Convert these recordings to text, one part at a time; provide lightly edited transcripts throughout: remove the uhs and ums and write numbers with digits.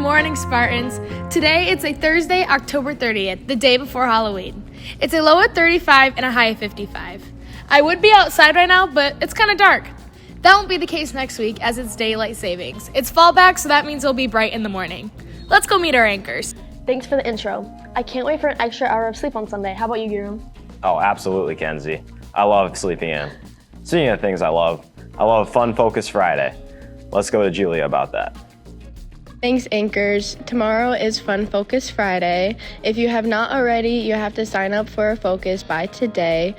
morning, Spartans. Today it's a Thursday, October 30th, the day before Halloween. It's a low of 35 and a high of 55. I would be outside right now, but it's kind of dark. That won't be the case next week as it's daylight savings. It's fall back, so that means it'll be bright in the morning. Let's go meet our anchors. Thanks for the intro. I can't wait for an extra hour of sleep on Sunday. How about you, Gurum? Oh, absolutely, Kenzie. I love sleeping in. Speaking of things I love Fun Focus Friday. Let's go to Julia about that. Thanks, anchors. Tomorrow is Fun Focus Friday. If you have not already, you have to sign up for a focus by today.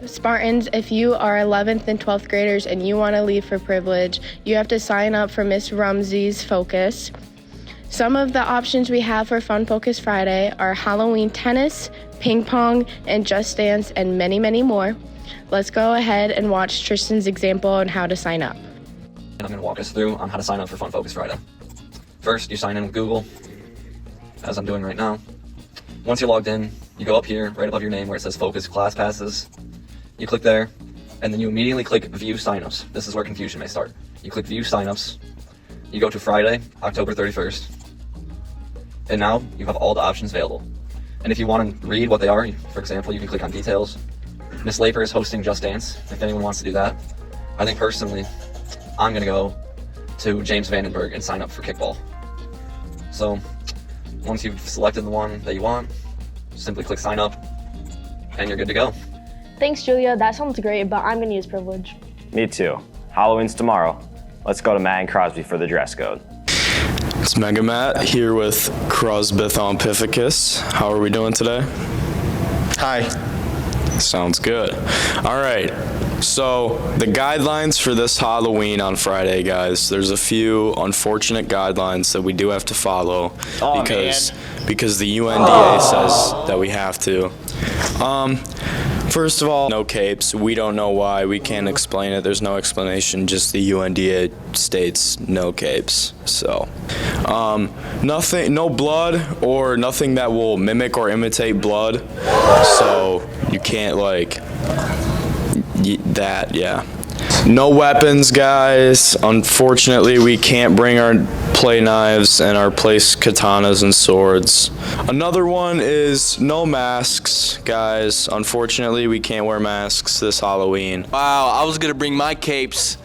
Spartans, if you are 11th and 12th graders and you want to leave for privilege, you have to sign up for Miss Rumsey's focus. Some of the options we have for Fun Focus Friday are Halloween tennis, ping pong, and Just Dance, and many, many more. Let's go ahead and watch Tristan's example on how to sign up. And I'm going to walk us through on how to sign up for Fun Focus Friday. First, you sign in with Google, as I'm doing right now. Once you're logged in, you go up here, right above your name where it says Focus Class Passes. You click there, and then you immediately click View Signups. This is where confusion may start. You click View Signups. You go to Friday, October 31st. And now you have all the options available. And if you want to read what they are, for example, you can click on Details. Miss Laper is hosting Just Dance, if anyone wants to do that. I think personally, I'm going to go to James Vandenberg and sign up for kickball. So, once you've selected the one that you want, simply click sign up, and you're good to go. Thanks, Julia. That sounds great, but I'm going to use privilege. Me too. Halloween's tomorrow. Let's go to Matt and Crosby for the dress code. It's Mega Matt here with Crosbythompificus. How are we doing today? Hi. Sounds good. All right. So the guidelines for this Halloween on Friday, guys, there's a few unfortunate guidelines that we do have to follow because the UNDA says that we have to. First of all, no capes. We don't know why. We can't explain it. There's no explanation. Just the UNDA states no capes. So, nothing, no blood or nothing that will mimic or imitate blood. So you can't yeah. No weapons, guys. Unfortunately, we can't bring our play knives and our place katanas and swords. Another one is no masks, guys. Unfortunately, we can't wear masks this Halloween. Wow, I was gonna bring my capes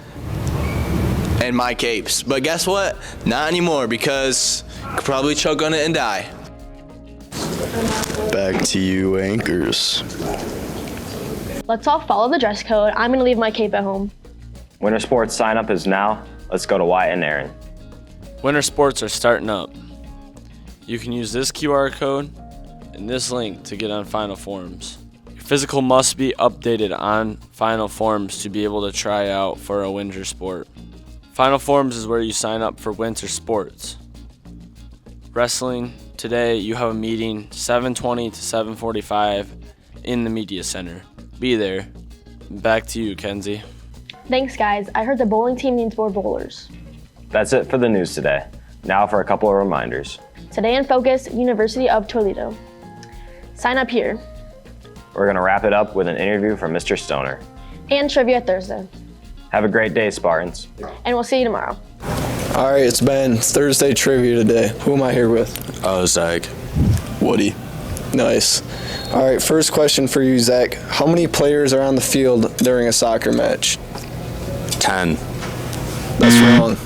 and my capes, but guess what? Not anymore because I could probably choke on it and die. Back to you, anchors. Let's all follow the dress code. I'm going to leave my cape at home. Winter sports sign up is now. Let's go to Wyatt and Aaron. Winter sports are starting up. You can use this QR code and this link to get on Final Forms. Your physical must be updated on Final Forms to be able to try out for a winter sport. Final Forms is where you sign up for winter sports. Wrestling, today you have a meeting 7:20 to 7:45 in the media center. Be there. Back to you, Kenzie. Thanks, guys. I heard the bowling team needs more bowlers. That's it for the news today. Now for a couple of reminders. Today in focus, University of Toledo. Sign up here. We're going to wrap it up with an interview from Mr. Stoner. And Trivia Thursday. Have a great day, Spartans. And we'll see you tomorrow. All right, it's Ben. It's Thursday Trivia today. Who am I here with? Zach. Woody. Nice. All right, first question for you, Zach. How many players are on the field during a soccer match? 10. That's wrong.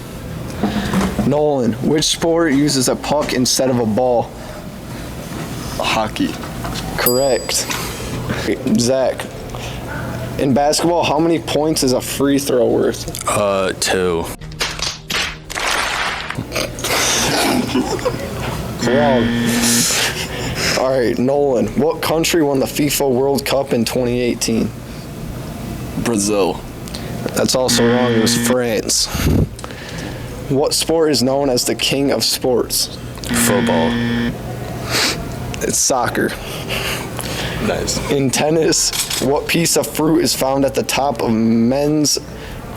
Nolan, which sport uses a puck instead of a ball? Hockey. Correct. Zach, in basketball, how many points is a free throw worth? 2. Wrong. All right, Nolan, what country won the FIFA World Cup in 2018? Brazil. That's also wrong. It was France. What sport is known as the king of sports? Football. It's soccer. Nice. In tennis, what piece of fruit is found at the top of men's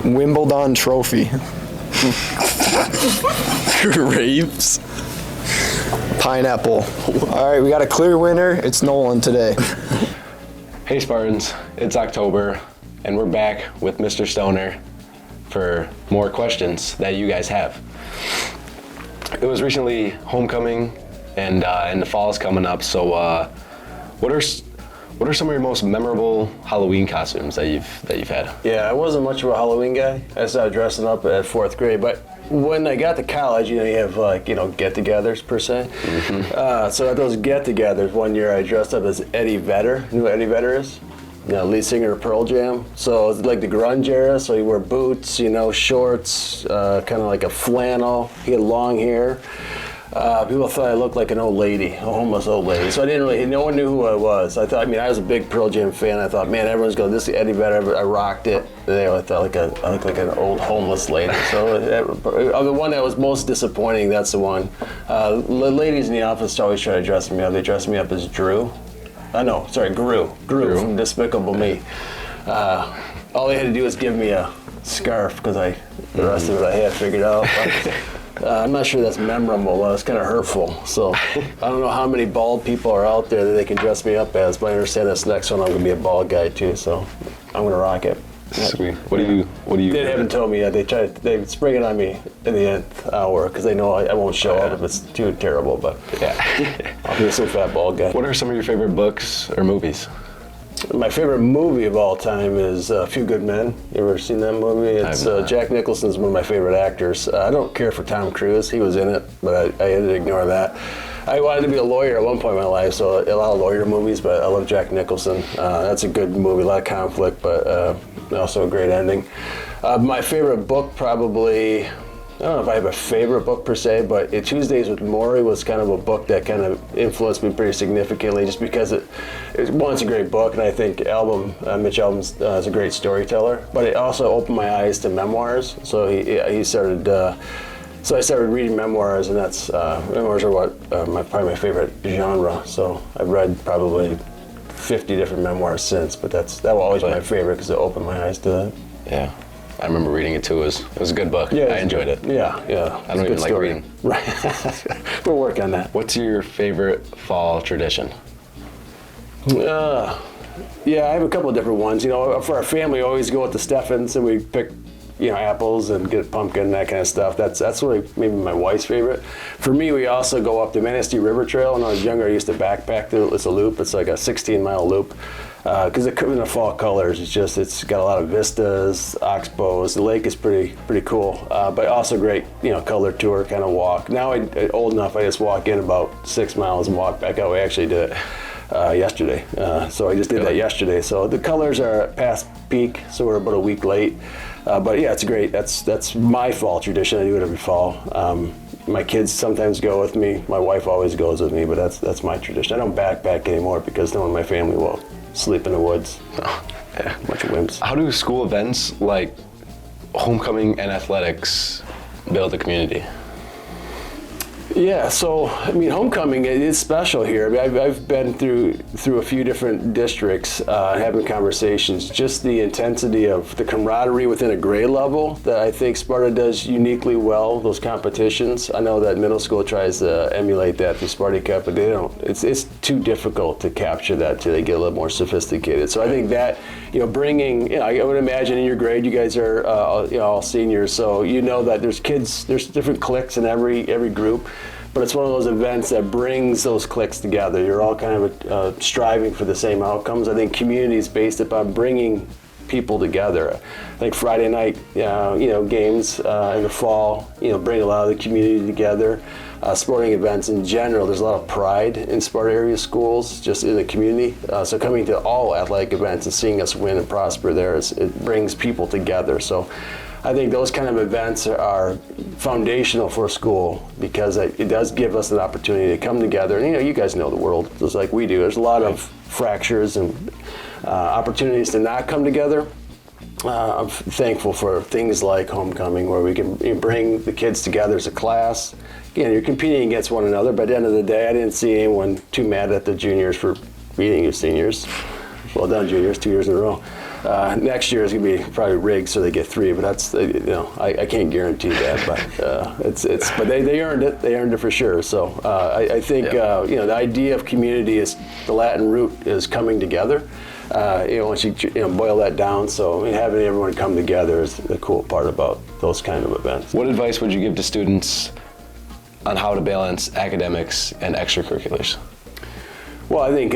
Wimbledon trophy? Grapes. Pineapple. All right, we got a clear winner. It's Nolan today. Hey Spartans, it's October, and we're back with Mr. Stoner for more questions that you guys have. it was recently homecoming, and the fall's coming up. So, what are some of your most memorable Halloween costumes that you've had? Yeah, I wasn't much of a Halloween guy. I started dressing up at 4th grade, but when I got to college, you have get-togethers per se. So at those get-togethers, one year I dressed up as Eddie Vedder. You know who Eddie Vedder is? Lead singer of Pearl Jam. So it's like the grunge era. So he wore boots, shorts, kind of like a flannel. He had long hair. People thought I looked like an old lady, a homeless old lady. So no one knew who I was. I was a big Pearl Jam fan. I thought, man, everyone's going, this is Eddie Vedder. I rocked it. I thought I looked like an old homeless lady. So the one that was most disappointing, that's the one. The ladies in the office always try to dress me up. They dress me up as Gru from Despicable Me. All they had to do was give me a scarf because the rest of it I had figured out. I'm not sure that's memorable. It's kind of hurtful. So I don't know how many bald people are out there that they can dress me up as, but I understand this next one I'm going to be a bald guy too, so I'm going to rock it. Sweet. What do you? They haven't told me yet. They spring it on me in the nth hour because they know I won't show up if it's too terrible. But yeah, I'll be some fat bald guy. What are some of your favorite books or movies? My favorite movie of all time is A Few Good Men. You ever seen that movie? It's Jack Nicholson's one of my favorite actors. I don't care for Tom Cruise. He was in it, but I had to ignore that. I wanted to be a lawyer at one point in my life, so a lot of lawyer movies, but I love Jack Nicholson. That's a good movie, a lot of conflict, but also a great ending. My favorite book probably, I don't know if I have a favorite book per se, but Tuesdays with Morrie was kind of a book that kind of influenced me pretty significantly just because it's a great book, and I think Mitch Albom is a great storyteller, but it also opened my eyes to memoirs. So he started, so I started reading memoirs, and memoirs are probably my favorite genre. So I've read probably 50 different memoirs since, but that will always be my favorite because it opened my eyes to it. Yeah. I remember reading it too. It was a good book. Yeah, I enjoyed it. Yeah. I don't even like reading. Right. We'll work on that. What's your favorite fall tradition? Yeah, I have a couple of different ones. For our family, we always go with the Steffens and we pick, apples and get pumpkin and that kind of stuff. That's really maybe my wife's favorite. For me, we also go up the Manistee River Trail. When I was younger, I used to backpack it's a loop. It's like a 16-mile loop. Because in the fall colors, it's got a lot of vistas, oxbows. The lake is pretty cool, but also great, color tour kind of walk. Now I'm old enough, I just walk in about 6 miles and walk back out. We actually did it yesterday, so I just did that yesterday. So the colors are past peak, so we're about a week late. But yeah, it's great. That's my fall tradition. I do it every fall. My kids sometimes go with me. My wife always goes with me, but that's my tradition. I don't backpack anymore because no one in my family will sleep in the woods. Yeah, bunch of wimps. How do school events like homecoming and athletics build a community? Yeah, so homecoming is special here. I've been through a few different districts, having conversations. Just the intensity of the camaraderie within a grade level that I think Sparta does uniquely well. Those competitions. I know that middle school tries to emulate that through Sparty Cup, but they don't. It's too difficult to capture that till they get a little more sophisticated. So I think that bringing, I would imagine in your grade, you guys are all seniors, so that there's different cliques in every group. But it's one of those events that brings those cliques together. You're all kind of striving for the same outcomes. I think community is based upon bringing people together. I think Friday night, games in the fall, bring a lot of the community together. Sporting events in general, there's a lot of pride in Sparta area schools, just in the community. So coming to all athletic events and seeing us win and prosper there, it brings people together. So I think those kind of events are foundational for a school because it does give us an opportunity to come together. And you guys know the world just like we do. There's a lot of fractures and opportunities to not come together. I'm thankful for things like homecoming where we can bring the kids together as a class. Again, you're competing against one another, but at the end of the day, I didn't see anyone too mad at the juniors for beating you seniors. Well done, juniors, 2 years in a row. Next year is going to be probably rigged so they get 3, but that's, I can't guarantee that, but but they earned it. They earned it for sure. So I think, the idea of community is, the Latin root is coming together. Once you boil that down, so having everyone come together is the cool part about those kind of events. What advice would you give to students on how to balance academics and extracurriculars? Well, I think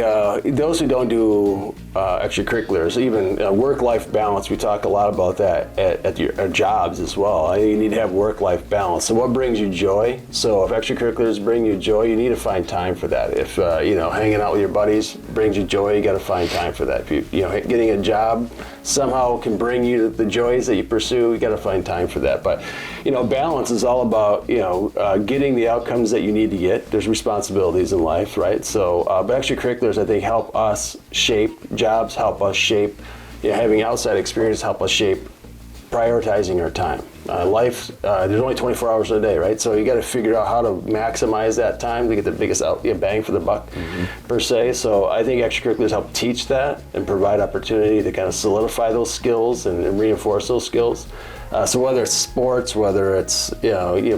those who don't do extracurriculars, even work-life balance, we talk a lot about that at your jobs as well. I think you need to have work-life balance. So what brings you joy? So if extracurriculars bring you joy, you need to find time for that. If hanging out with your buddies brings you joy, you got to find time for that. If getting a job somehow can bring you the joys that you pursue, you got to find time for that. But balance is all about getting the outcomes that you need to get. There's responsibilities in life, right? So, but extracurriculars, I think, help us shape jobs, help us shape, having outside experience help us shape prioritizing our time. Life, there's only 24 hours in a day, right? So you got to figure out how to maximize that time to get the biggest bang for the buck, per se. So I think extracurriculars help teach that and provide opportunity to kind of solidify those skills and reinforce those skills. So whether it's sports, whether it's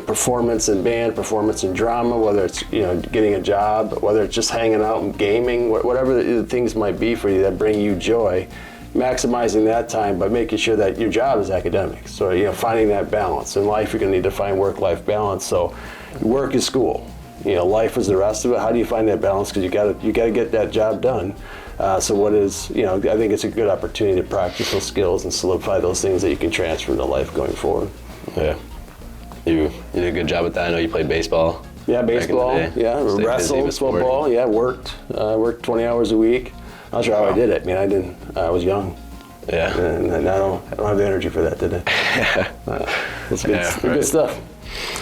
performance in band, performance in drama, whether it's getting a job, whether it's just hanging out and gaming, whatever the things might be for you that bring you joy, maximizing that time by making sure that your job is academic. So finding that balance in life, you're going to need to find work-life balance. So work is school. Life is the rest of it. How do you find that balance? Because you got to get that job done. So what is, I think it's a good opportunity to practice those skills and solidify those things that you can transfer into life going forward. Yeah. You did a good job at that. I know you played baseball. Yeah, baseball. Yeah, wrestled, football. Yeah, worked 20 hours a week. I'm not sure how I did it. I was young. Yeah. And I don't have the energy for that today. It's good stuff.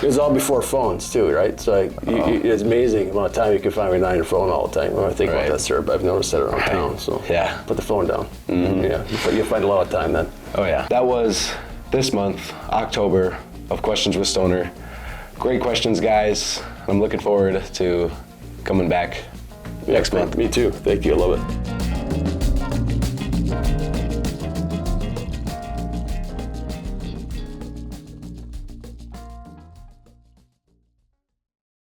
It was all before phones too, right? So it's amazing the amount of time you can find when you're on your phone all the time. When I think about that, sir, but I've noticed that around town. So put the phone down. Yeah, you'll find a lot of time then. Oh yeah. That was this month, October, of Questions with Stoner. Great questions, guys. I'm looking forward to coming back next month. Me too. Thank you. I love it.